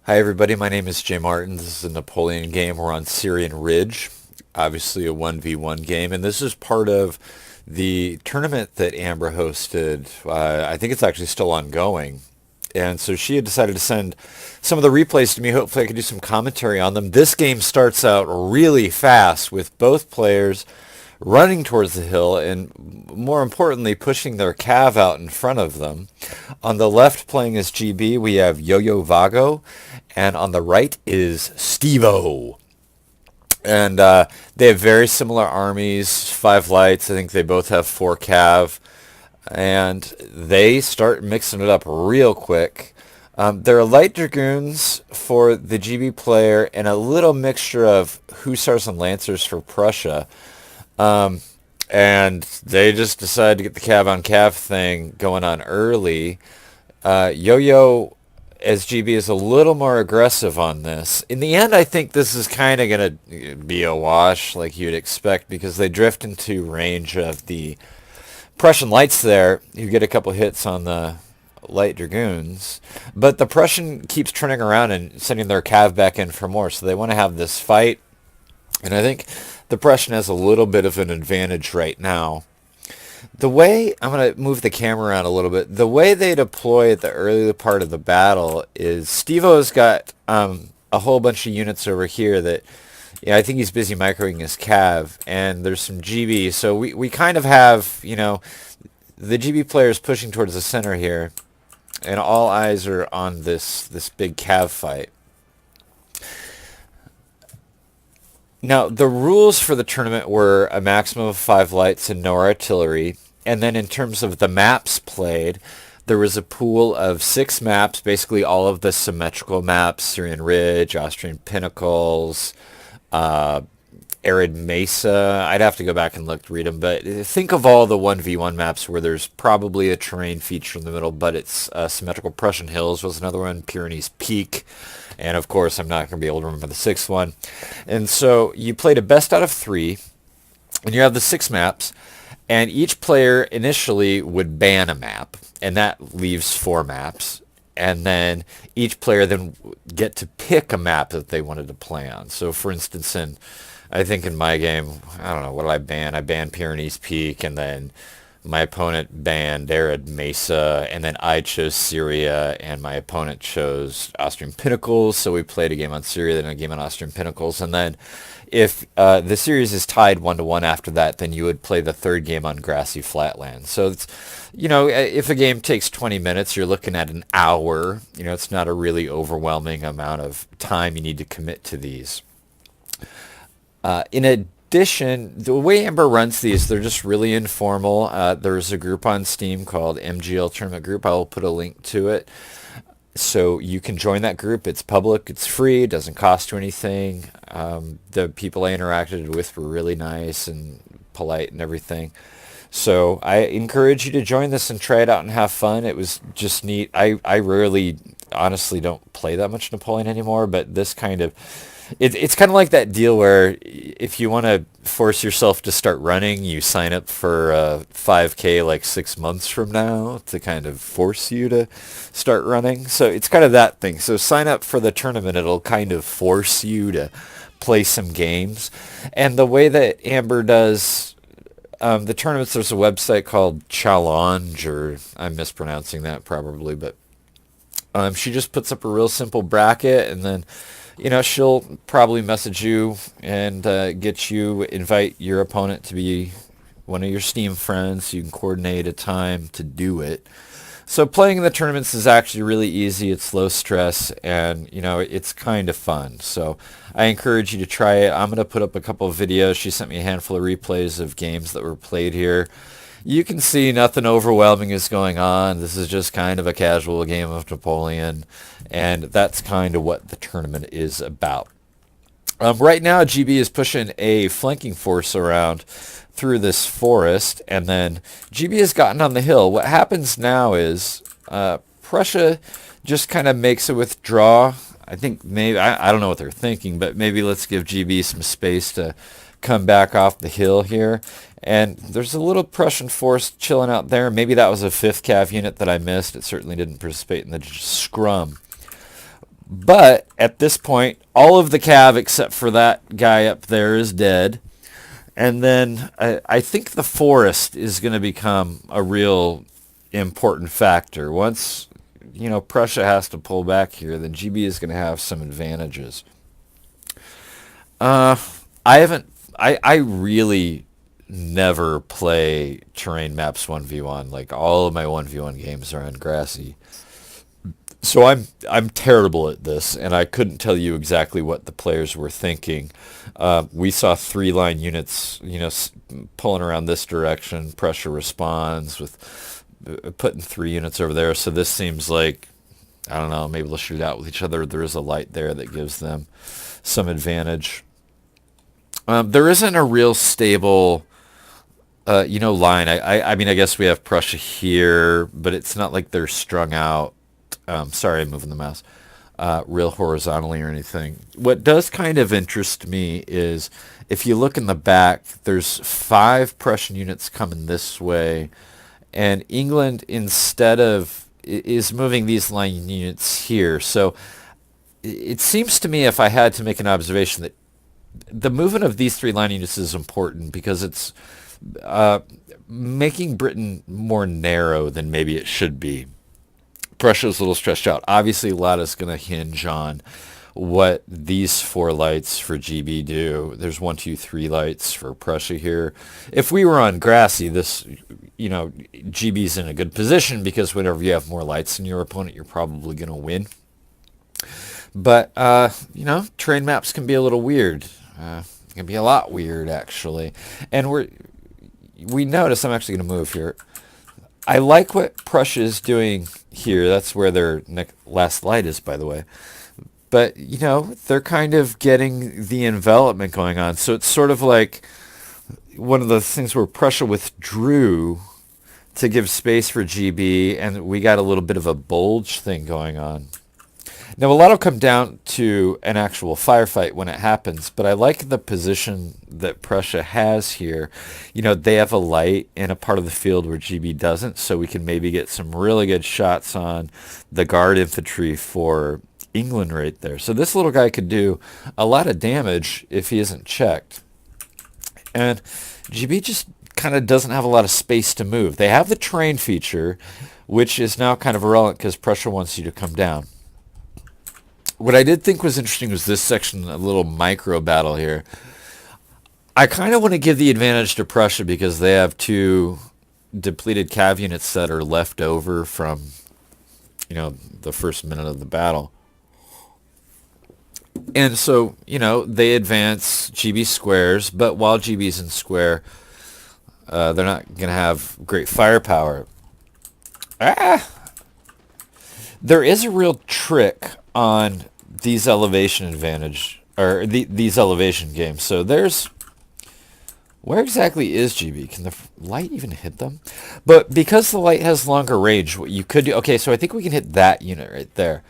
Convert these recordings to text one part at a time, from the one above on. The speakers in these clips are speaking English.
Hi everybody, my name is Jay Martin. This is a Napoleon game. We're on Syrian Ridge, obviously a 1v1 game, and this is part of the tournament that Amber hosted. I think it's actually still ongoing. And so she had decided to send some of the replays to me. Hopefully I could do some commentary on them. This game starts out really fast with both players running towards the hill and, more importantly, pushing their cav out in front of them. On the left, playing as GB, we have Yoyo Vago, and on the right is Stevo. And they have very similar armies, 5 lights. I think they both have 4 cav. And they start mixing it up real quick. There are light dragoons for the GB player and a little mixture of hussars and lancers for Prussia. And they just decided to get the cav on cav thing going on early. Yo-Yo as GB is a little more aggressive on this. In the end, I think this is kind of going to be a wash like you'd expect because they drift into range of the Prussian lights there. You get a couple hits on the light dragoons. But the Prussian keeps turning around and sending their cav back in for more. So they want to have this fight. And I think the Prussian has a little bit of an advantage right now. The way, I'm going to move the camera around a little bit, the way they deploy at the early part of the battle is Stevo's got a whole bunch of units over here that, I think he's busy microing his cav, and there's some GB, so we kind of have, the GB players pushing towards the center here, and all eyes are on this big cav fight. Now, the rules for the tournament were a maximum of 5 lights and no artillery. And then in terms of the maps played, there was a pool of 6 maps, basically all of the symmetrical maps, Syrian Ridge, Austrian Pinnacles, Arid Mesa. I'd have to go back and look to read them. But think of all the 1v1 maps where there's probably a terrain feature in the middle, but it's symmetrical. Prussian Hills was another one, Pyrenees Peak. And of course, I'm not going to be able to remember the 6th one. And so you played a best out of 3, and you have the 6 maps, and each player initially would ban a map, and that leaves 4 maps. And then each player then get to pick a map that they wanted to play on. So for instance, I think in my game, I don't know, what did I ban? I banned Pyrenees Peak, and then my opponent banned Arid Mesa, and then I chose Syria, and my opponent chose Austrian Pinnacles, so we played a game on Syria, then a game on Austrian Pinnacles, and then if the series is tied 1-1 after that, then you would play the 3rd game on grassy flatland. So it's, if a game takes 20 minutes, you're looking at an hour. It's not a really overwhelming amount of time you need to commit to these. In addition, the way Amber runs these, they're just really informal. There's a group on Steam called MGL Tournament Group. I will put a link to it. So you can join that group. It's public. It's free. It doesn't cost you anything. The people I interacted with were really nice and polite and everything. So I encourage you to join this and try it out and have fun. It was just neat. I rarely, honestly, don't play that much Napoleon anymore, but this kind of... It's kind of like that deal where if you want to force yourself to start running, you sign up for 5K like 6 months from now to kind of force you to start running. So it's kind of that thing. So sign up for the tournament. It'll kind of force you to play some games. And the way that Amber does the tournaments, there's a website called Challenge, or I'm mispronouncing that probably, but she just puts up a real simple bracket, and then she'll probably message you and invite your opponent to be one of your Steam friends. You can coordinate a time to do it. So playing in the tournaments is actually really easy. It's low stress, and it's kind of fun. So I encourage you to try it. I'm going to put up a couple of videos. She sent me a handful of replays of games that were played here. You can see nothing overwhelming is going on. This is just kind of a casual game of Napoleon, and that's kind of what the tournament is about. Right now, GB is pushing a flanking force around through this forest, and then GB has gotten on the hill. What happens now is Prussia just kind of makes a withdraw. I think maybe, I don't know what they're thinking, but maybe let's give GB some space to come back off the hill here. And there's a little Prussian force chilling out there. Maybe that was a 5th cav unit that I missed. It certainly didn't participate in the scrum. But at this point, all of the cav except for that guy up there is dead. And then I think the forest is going to become a real important factor. Once, Prussia has to pull back here, then GB is going to have some advantages. Uh, I haven't. I really never play terrain maps 1v1. Like all of my 1v1 games are on grassy. So I'm terrible at this, and I couldn't tell you exactly what the players were thinking. We saw three line units, pulling around this direction. Pressure responds with putting three units over there. So this seems like, I don't know, maybe they'll shoot out with each other. There is a light there that gives them some advantage. There isn't a real stable, line. I mean, I guess we have Prussia here, but it's not like they're strung out. Sorry, I'm moving the mouse. Real horizontally or anything. What does kind of interest me is if you look in the back, there's 5 Prussian units coming this way, and England instead of is moving these line units here. So it seems to me, if I had to make an observation, that the movement of these 3 line units is important because it's uh, making Britain more narrow than maybe it should be. Prussia's a little stretched out. Obviously, a lot is going to hinge on what these 4 lights for GB do. There's 1, 2, 3 lights for Prussia here. If we were on grassy, this, GB's in a good position because whenever you have more lights than your opponent, you're probably going to win. But, terrain maps can be a little weird. It can be a lot weird, actually. And we notice, I'm actually going to move here. I like what Prussia is doing here. That's where their last light is, by the way. But, they're kind of getting the envelopment going on. So it's sort of like one of the things where Prussia withdrew to give space for GB, and we got a little bit of a bulge thing going on. Now, a lot will come down to an actual firefight when it happens, but I like the position that Prussia has here. They have a light in a part of the field where GB doesn't, so we can maybe get some really good shots on the guard infantry for England right there. So this little guy could do a lot of damage if he isn't checked. And GB just kind of doesn't have a lot of space to move. They have the terrain feature, which is now kind of irrelevant because Prussia wants you to come down. What I did think was interesting was this section, a little micro battle here. I kind of want to give the advantage to Prussia because they have 2 depleted cav units that are left over from, the first minute of the battle. And so, they advance GB squares, but while GB's in square, they're not going to have great firepower. There is a real trick on these elevation advantage, or these elevation games. So where exactly is GB? Can the light even hit them? But because the light has longer range, what you could do, okay, so I think we can hit that unit right there.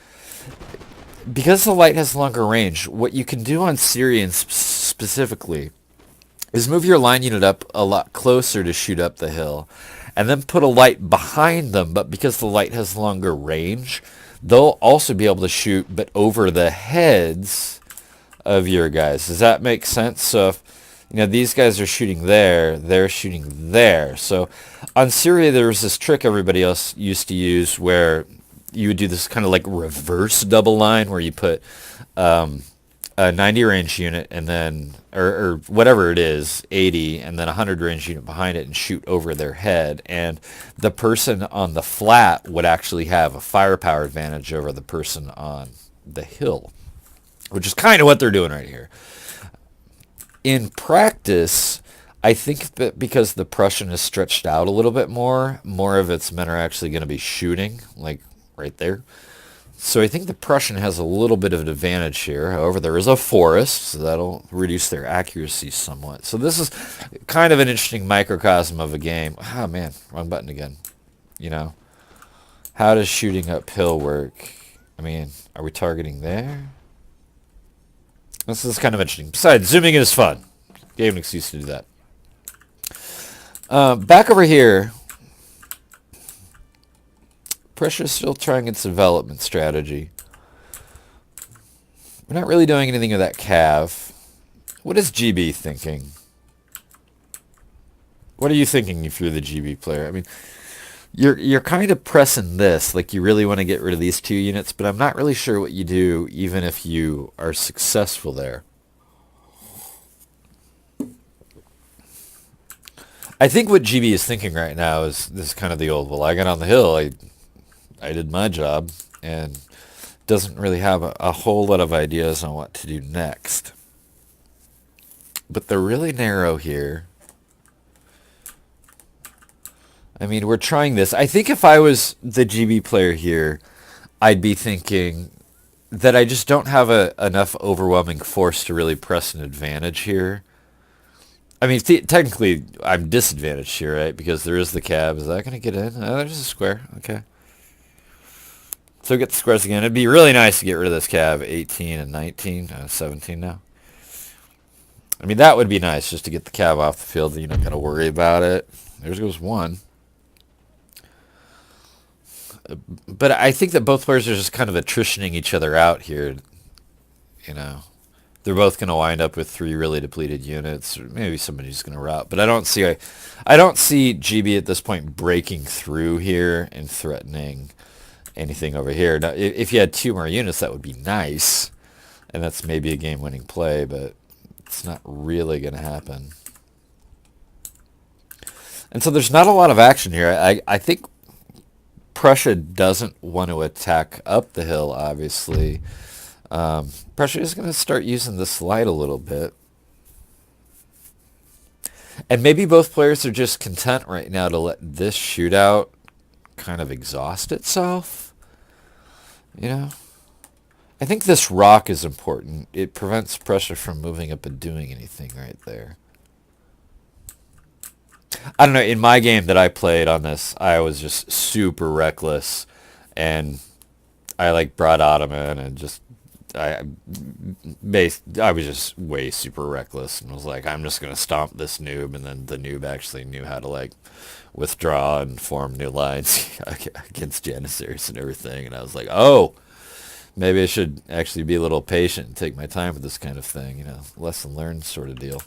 Because the light has longer range, what you can do on Syrian specifically is move your line unit up a lot closer to shoot up the hill, and then put a light behind them, but because the light has longer range, they'll also be able to shoot, but over the heads of your guys. Does that make sense? So if, these guys are shooting there, they're shooting there. So on Syria, there was this trick everybody else used to use where you would do this kind of like reverse double line where you put a 90 range unit and then, or whatever it is, 80, and then a 100 range unit behind it and shoot over their head. And the person on the flat would actually have a firepower advantage over the person on the hill, which is kind of what they're doing right here. In practice, I think that because the Prussian is stretched out a little bit more of its men are actually going to be shooting, like right there. So I think the Prussian has a little bit of an advantage here. However, there is a forest, so that'll reduce their accuracy somewhat. So this is kind of an interesting microcosm of a game. Ah, man, wrong button again. How does shooting uphill work? I mean, are we targeting there? This is kind of interesting. Besides, zooming in is fun. Gave an excuse to do that. Back over here, Prussia's still trying its development strategy. We're not really doing anything with that cav. What is GB thinking? What are you thinking if you're the GB player? I mean, you're kind of pressing this, like you really want to get rid of these 2 units, but I'm not really sure what you do even if you are successful there. I think what GB is thinking right now is this is kind of the old, well, I got on the hill, I did my job, and doesn't really have a whole lot of ideas on what to do next. But they're really narrow here. I mean, we're trying this. I think if I was the GB player here, I'd be thinking that I just don't have enough overwhelming force to really press an advantage here. I mean, technically, I'm disadvantaged here, right? Because there is the cab. Is that going to get in? Oh, there's a square. Okay. So get the squares again. It'd be really nice to get rid of this cab. 18 and 19. 17 now. I mean, that would be nice just to get the cab off the field. You don't got to worry about it. There goes 1. But I think that both players are just kind of attritioning each other out here. You know, they're both going to wind up with 3 really depleted units. Or maybe somebody's going to rout. But I don't see GB at this point breaking through here and threatening anything over here. Now, if you had 2 more units, that would be nice. And that's maybe a game-winning play, but it's not really going to happen. And so there's not a lot of action here. I think Prussia doesn't want to attack up the hill, obviously. Prussia is going to start using the slide a little bit. And maybe both players are just content right now to let this shootout kind of exhaust itself. You know? I think this rock is important. It prevents Prussia from moving up and doing anything right there. I don't know, in my game that I played on this, I was just super reckless, and I like brought Ottoman and just I was just way super reckless and was like, I'm just gonna stomp this noob, and then the noob actually knew how to like withdraw and form new lines against Janissaries and everything, and I was like, oh, maybe I should actually be a little patient and take my time with this kind of thing, you know, lesson learned sort of deal.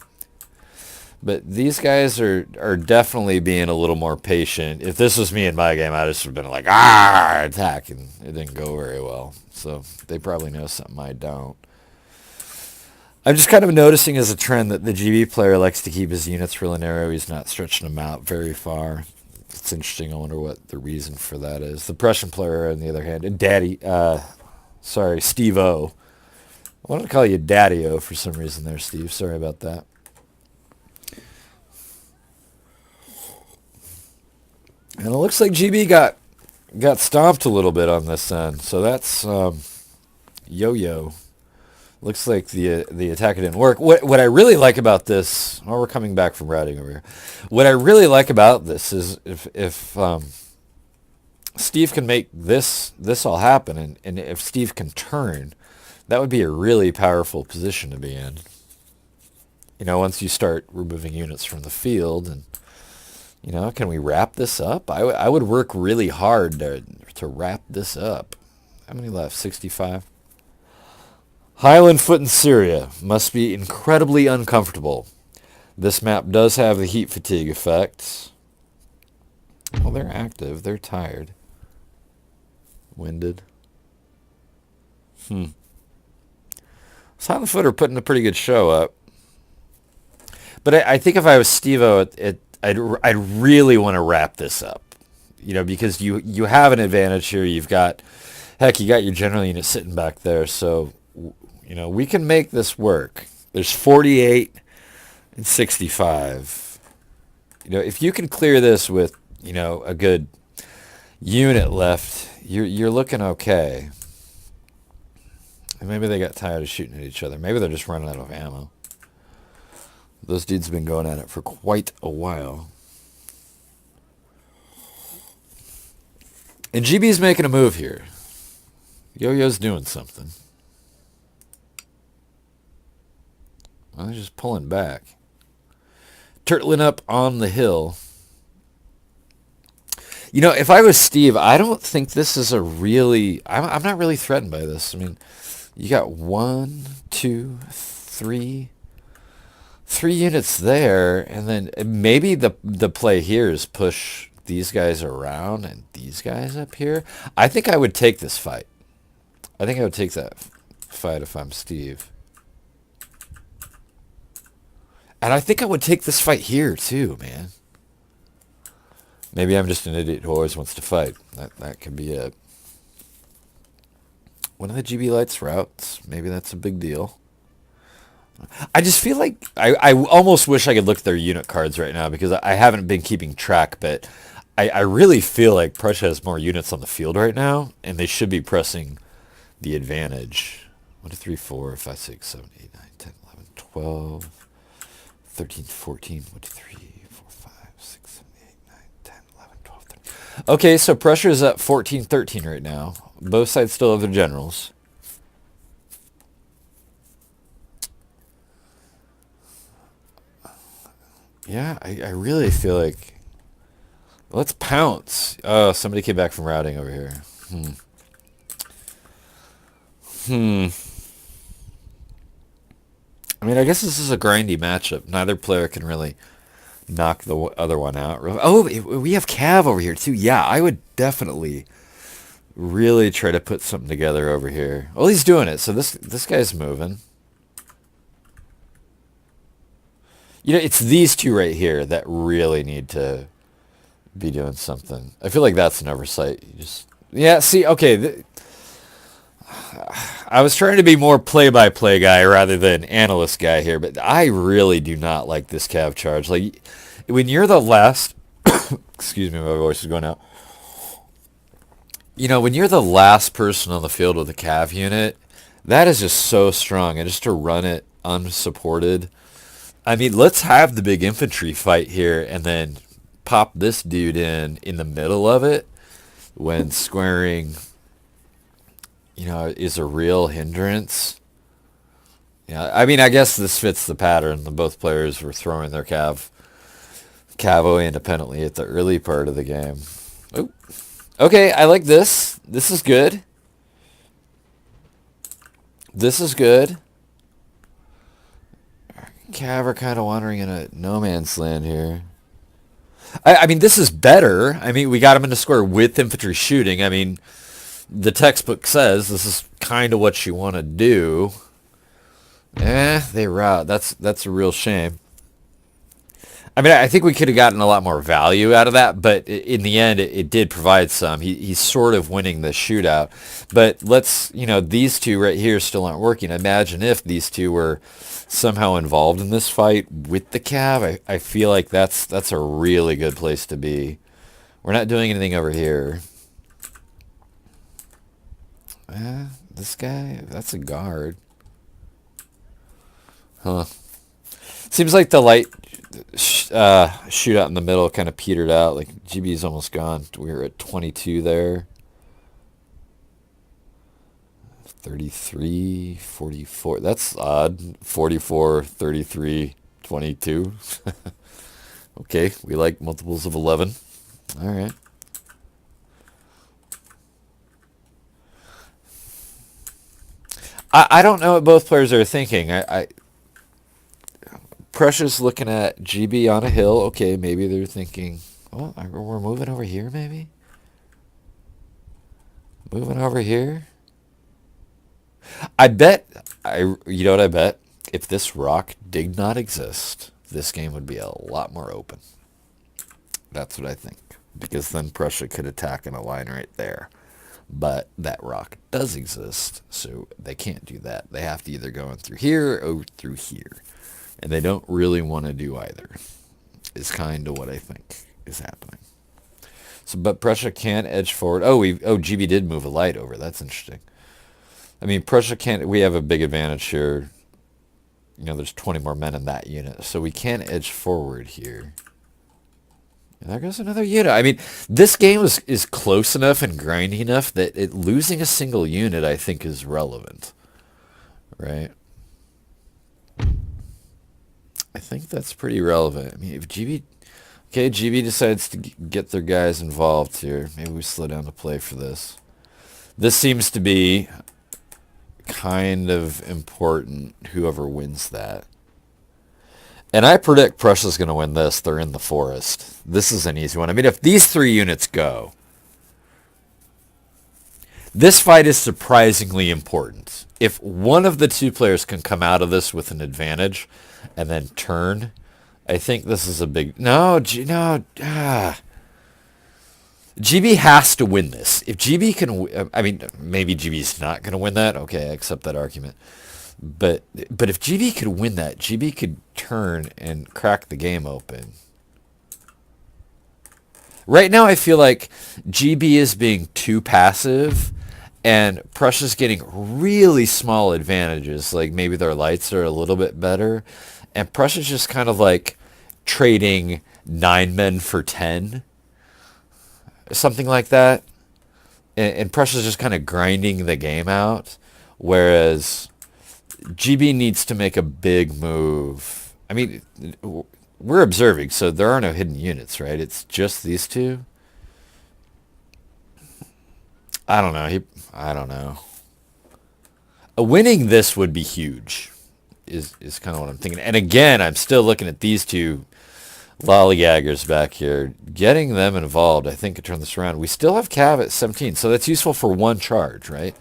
But these guys are definitely being a little more patient. If this was me in my game, I'd just have been like, attack, and it didn't go very well. So they probably know something I don't. I'm just kind of noticing as a trend that the GB player likes to keep his units really narrow. He's not stretching them out very far. It's interesting. I wonder what the reason for that is. The Prussian player, on the other hand, Steve-O. I wanted to call you Daddy-O for some reason there, Steve. Sorry about that. And it looks like GB got stomped a little bit on this end. So that's Yoyo. Looks like the attack didn't work. What I really like about this, we're coming back from routing over here. What I really like about this is if Steve can make this all happen, and if Steve can turn, that would be a really powerful position to be in. You know, once you start removing units from the field, and you know, can we wrap this up? I would work really hard to wrap this up. How many left? 65. Highland Foot in Syria must be incredibly uncomfortable. This map does have the heat fatigue effect. Well, they're active. They're tired. Winded. So Highland Foot are putting a pretty good show up. But I think if I was Steve-O, I'd really want to wrap this up. You know, because you have an advantage here. You got your general unit sitting back there. So, you know, we can make this work. There's 48 and 65. You know, if you can clear this with, you know, a good unit left, you're looking okay. And maybe they got tired of shooting at each other. Maybe they're just running out of ammo. Those dudes have been going at it for quite a while. And GB's making a move here. Yo-Yo's doing something. Well, they're just pulling back. Turtling up on the hill. You know, if I was Steve, I don't think this is a really... I'm not really threatened by this. I mean, You got one, two, three units there, and then maybe the play here is push these guys around and these guys up here. I think I would take this fight. I think I would take that fight if I'm Steve. And I think I would take this fight here too, man. Maybe I'm just an idiot who always wants to fight. That could be it. One of the GB Lights routes. Maybe that's a big deal. I just feel like I almost wish I could look at their unit cards right now because I haven't been keeping track, but I really feel like Prussia has more units on the field right now, and they should be pressing the advantage. 1, 2, 3, 4, 5, 6, 7, 8, 9, 10, 11, 12, 13, 14, 1, 2, 3, 4, 5, 6, 7, 8, 9, 10, 11, 12, 13. Okay, so Prussia is at 14, 13 right now. Both sides still have their generals. Yeah, I really feel like... Let's pounce. Oh, somebody came back from routing over here. I mean, I guess this is a grindy matchup. Neither player can really knock the other one out. Oh, we have Cav over here, too. Yeah, I would definitely really try to put something together over here. Well, he's doing it, so this guy's moving. You know, it's these two right here that really need to be doing something. I feel like that's an oversight. Yeah, see, okay. I was trying to be more play-by-play guy rather than analyst guy here, but I really do not like this Cav charge. Like, when you're the last... excuse me, my voice is going out. You know, when you're the last person on the field with a Cav unit, that is just so strong. And just to run it unsupported... I mean, let's have the big infantry fight here and then pop this dude in the middle of it when squaring, you know, is a real hindrance. Yeah, I mean, I guess this fits the pattern. Both players were throwing their Cavo independently at the early part of the game. Oop. Okay, I like this. This is good. This is good. Cav are kind of wandering in a no man's land here. I mean, this is better. I mean, we got him in the square with infantry shooting. I mean, the textbook says this is kind of what you want to do. They rout. That's a real shame. I mean, I think we could have gotten a lot more value out of that, but in the end, it did provide some. He's sort of winning the shootout. But let's, you know, these two right here still aren't working. Imagine if these two were somehow involved in this fight with the Cav. I feel like that's a really good place to be. We're not doing anything over here. This guy, that's a guard. Huh. Seems like the light shootout in the middle kind of petered out. Like, GB's almost gone. We were at 22 there. 33, 44. That's odd. 44, 33, 22. Okay, we like multiples of 11. All right. I don't know what both players are thinking. Prussia's looking at GB on a hill. Okay, maybe they're thinking, oh, we're moving over here, maybe? Moving over here? I bet, you know what I bet? If this rock did not exist, this game would be a lot more open. That's what I think. Because then Prussia could attack in a line right there. But that rock does exist, so they can't do that. They have to either go in through here or through here. And they don't really want to do either, is kind of what I think is happening. So, but Prussia can't edge forward. GB did move a light over. That's interesting. I mean, Prussia can't... We have a big advantage here. You know, there's 20 more men in that unit. So we can edge forward here. And there goes another unit. I mean, this game is close enough and grindy enough that losing a single unit, I think, is relevant. Right? I think that's pretty relevant. I mean, if GB... Okay, GB decides to get their guys involved here. Maybe we slow down the play for this. This seems to be kind of important, whoever wins that. And I predict Prussia's going to win this. They're in the forest. This is an easy one. I mean, if these three units go, this fight is surprisingly important. If one of the two players can come out of this with an advantage and then turn, I think this is a big... No, GB has to win this. If GB can... I mean, maybe GB's not going to win that. Okay, I accept that argument. But if GB could win that, GB could turn and crack the game open. Right now, I feel like GB is being too passive, and Prussia's getting really small advantages. Like maybe their lights are a little bit better, and Prussia's just kind of like trading 9 men for 10, something like that. And Prussia's just kind of grinding the game out, whereas GB needs to make a big move. I mean, we're observing, so there are no hidden units, right? It's just these two. I don't know. I don't know. Winning this would be huge, is kind of what I'm thinking. And again, I'm still looking at these two lollygaggers back here. Getting them involved, I think, could turn this around. We still have Cav at 17, so that's useful for one charge, right?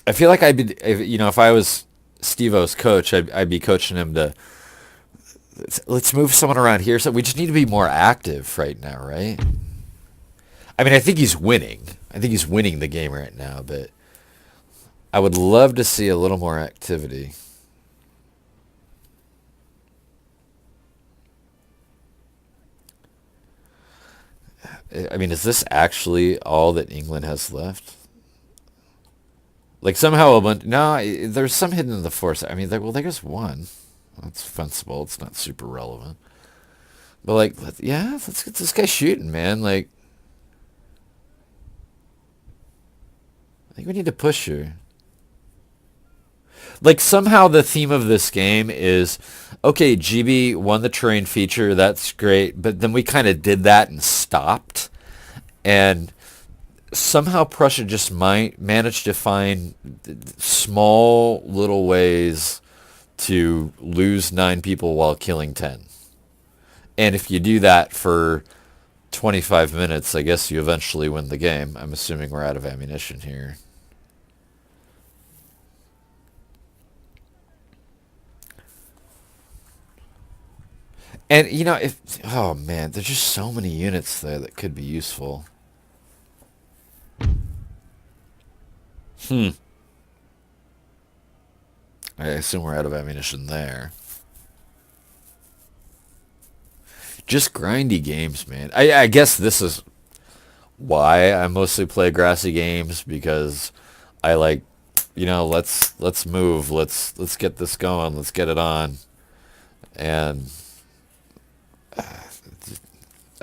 I feel like I'd be, if I was Steve-O's coach, I'd be coaching him to, let's move someone around here. So we just need to be more active right now, right? I mean, I think he's winning. I think he's winning the game right now, but I would love to see a little more activity. I mean, is this actually all that England has left? Like somehow a bunch... No, there's some hidden in the force. I mean, there's one. That's defensible. It's not super relevant. But like, let's get this guy shooting, man. Like, I think we need to push here. Like somehow the theme of this game is, okay, GB won the terrain feature. That's great. But then we kind of did that and stopped. And somehow Prussia just might manage to find small little ways to lose 9 people while killing 10. And if you do that for 25 minutes, I guess you eventually win the game. I'm assuming we're out of ammunition here. And, oh man, there's just so many units there that could be useful. I assume we're out of ammunition there. Just grindy games, man. I guess this is why I mostly play grassy games, because I like, let's move, let's get this going, let's get it on. And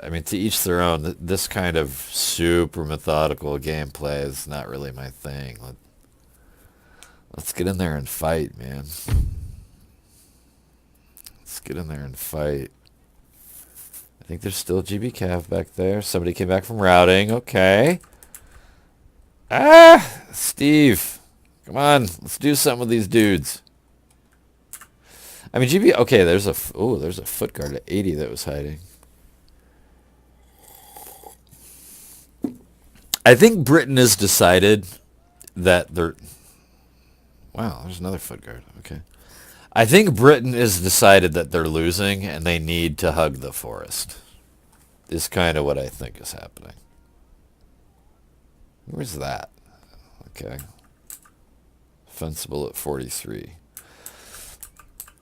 I mean, to each their own. This kind of super methodical gameplay is not really my thing. Let's get in there and fight, man. Let's get in there and fight. I think there's still GB Cav back there. Somebody came back from routing. Okay. Steve. Come on. Let's do something with these dudes. I mean, GB... Okay, there's a foot guard at 80 that was hiding. I think Britain has decided that they're... Wow, there's another foot guard. Okay. I think Britain has decided that they're losing and they need to hug the forest. Is kind of what I think is happening. Where's that? Okay. Defensible at 43.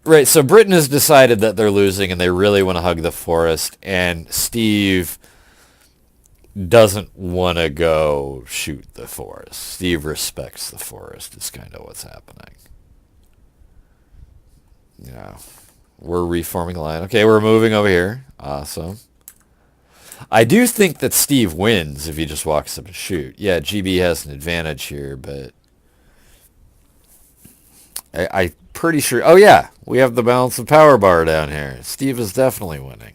Right, so Britain has decided that they're losing and they really want to hug the forest, and Steve doesn't want to go shoot the forest. Steve respects the forest is kind of what's happening. We're reforming the line. Okay, we're moving over here. Awesome. I do think that Steve wins if he just walks up to shoot. Yeah, GB has an advantage here, but I'm pretty sure... Oh, yeah, we have the balance of power bar down here. Steve is definitely winning.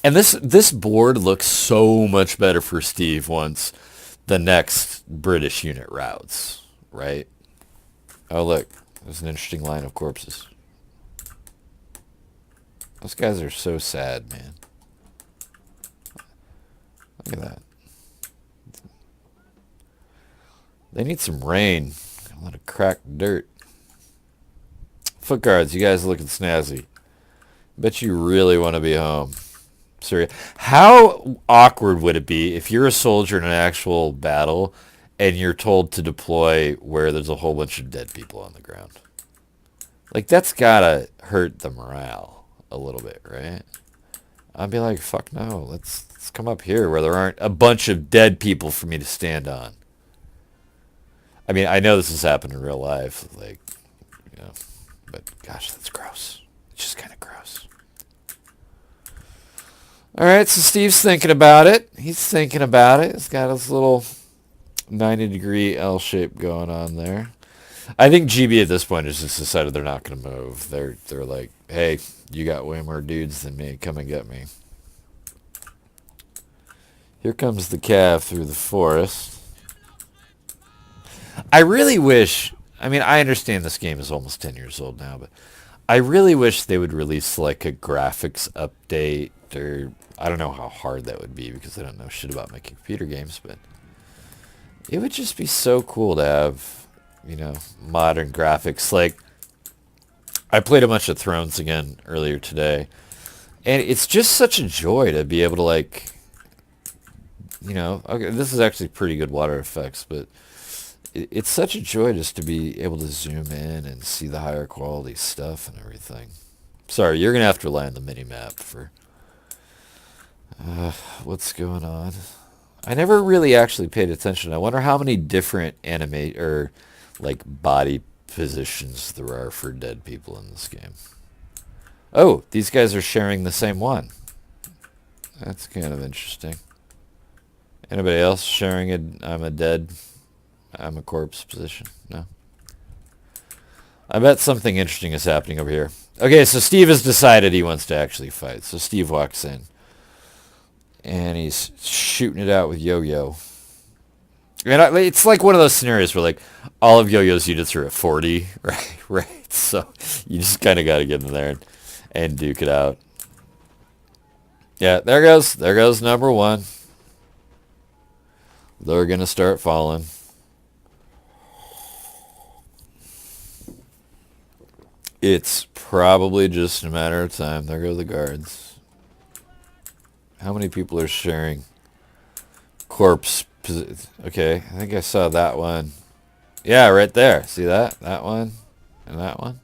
And this board looks so much better for Steve once the next British unit routes, right? Oh, look. There's an interesting line of corpses. Those guys are so sad, man. Look at that. They need some rain. A lot of cracked dirt. Foot guards, you guys looking snazzy. Bet you really want to be home. Sorry. How awkward would it be if you're a soldier in an actual battle and you're told to deploy where there's a whole bunch of dead people on the ground? Like, that's gotta hurt the morale a little bit, right? I'd be like, fuck no, let's come up here where there aren't a bunch of dead people for me to stand on. I mean, I know this has happened in real life, like, you know, but gosh, that's gross. It's just kind of gross. All right, so Steve's thinking about it. He's thinking about it. He's got his little 90-degree L shape going on there. I think GB at this point has just decided they're not going to move. They're like, hey, you got way more dudes than me. Come and get me. Here comes the cav through the forest. I really wish, I mean, I understand this game is almost 10 years old now, but I really wish they would release like a graphics update, or I don't know how hard that would be because I don't know shit about making computer games, but it would just be so cool to have, you know, modern graphics. Like, I played a bunch of Thrones again earlier today, and it's just such a joy to be able to, like, you know, okay, this is actually pretty good water effects, but it's such a joy just to be able to zoom in and see the higher quality stuff and everything. Sorry, you're going to have to rely on the mini-map for what's going on. I never really actually paid attention. I wonder how many different animate or like body positions there are for dead people in this game. Oh, these guys are sharing the same one. That's kind of interesting. Anybody else sharing I'm a corpse position? No. I bet something interesting is happening over here. Okay, so Steve has decided he wants to actually fight. So Steve walks in. And he's shooting it out with Yoyo. And it's like one of those scenarios where, like, all of Yo-Yo's units are at 40, right? Right. So you just kind of got to get in there and duke it out. Yeah, there goes number one. They're going to start falling. It's probably just a matter of time. There go the guards. How many people are sharing corpse? Okay, I think I saw that one. Yeah, right there. See that? That one and that one.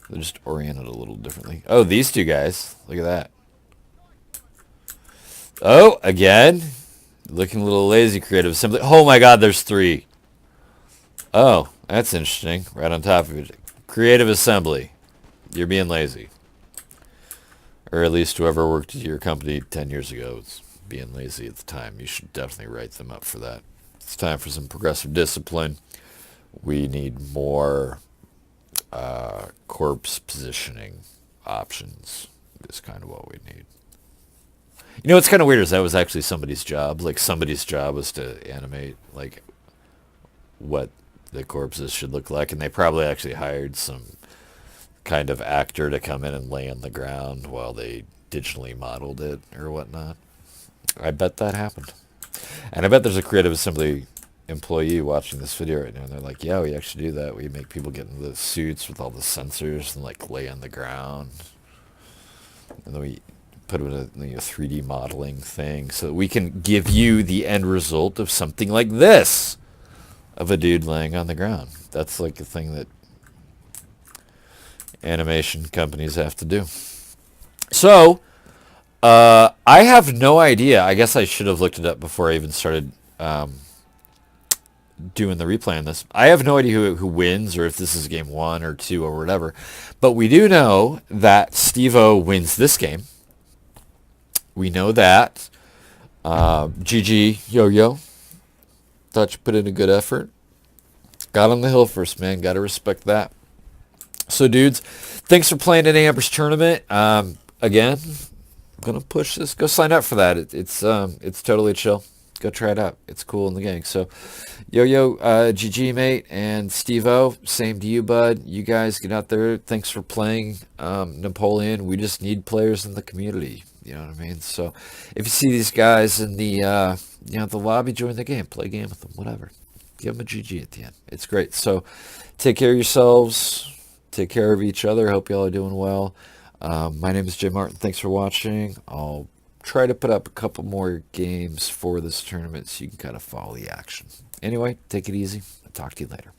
They're just oriented a little differently. Oh, these two guys. Look at that. Oh, again. Looking a little lazy, creative assembly. Oh my god, there's three. Oh, that's interesting. Right on top of it. Creative assembly. You're being lazy. Or at least whoever worked at your company 10 years ago was being lazy at the time. You should definitely write them up for that. It's time for some progressive discipline. We need more corpse positioning options. Is kind of what we need. You know what's kind of weird is that was actually somebody's job. Like, somebody's job was to animate, like, what the corpses should look like. And they probably actually hired some kind of actor to come in and lay on the ground while they digitally modeled it or whatnot. I bet that happened. And I bet there's a creative assembly employee watching this video right now, and they're like, yeah, we actually do that. We make people get in the suits with all the sensors and, like, lay on the ground. And then we put them in a 3D modeling thing so that we can give you the end result of something like this, of a dude laying on the ground. That's like a thing that animation companies have to do. So, I have no idea. I guess I should have looked it up before I even started doing the replay on this. I have no idea who wins, or if this is game 1 or 2 or whatever. But we do know that Steve-O wins this game. We know that. GG Yo-Yo. Thought you put in a good effort. Got on the hill first, man. Got to respect that. So, dudes, thanks for playing in Amber's tournament. Again, gonna push this. Go sign up for that. It's totally chill. Go try it out. It's cool in the gang. So, Yo-Yo, GG mate, and Steve-O, same to you, bud. You guys get out there. Thanks for playing Napoleon. We just need players in the community. You know what I mean? So, if you see these guys in the the lobby, join the game. Play a game with them. Whatever. Give them a GG at the end. It's great. So, take care of yourselves. Take care of each other. Hope y'all are doing well. My name is Jay Martin. Thanks for watching. I'll try to put up a couple more games for this tournament so you can kind of follow the action. Anyway, take it easy. I'll talk to you later.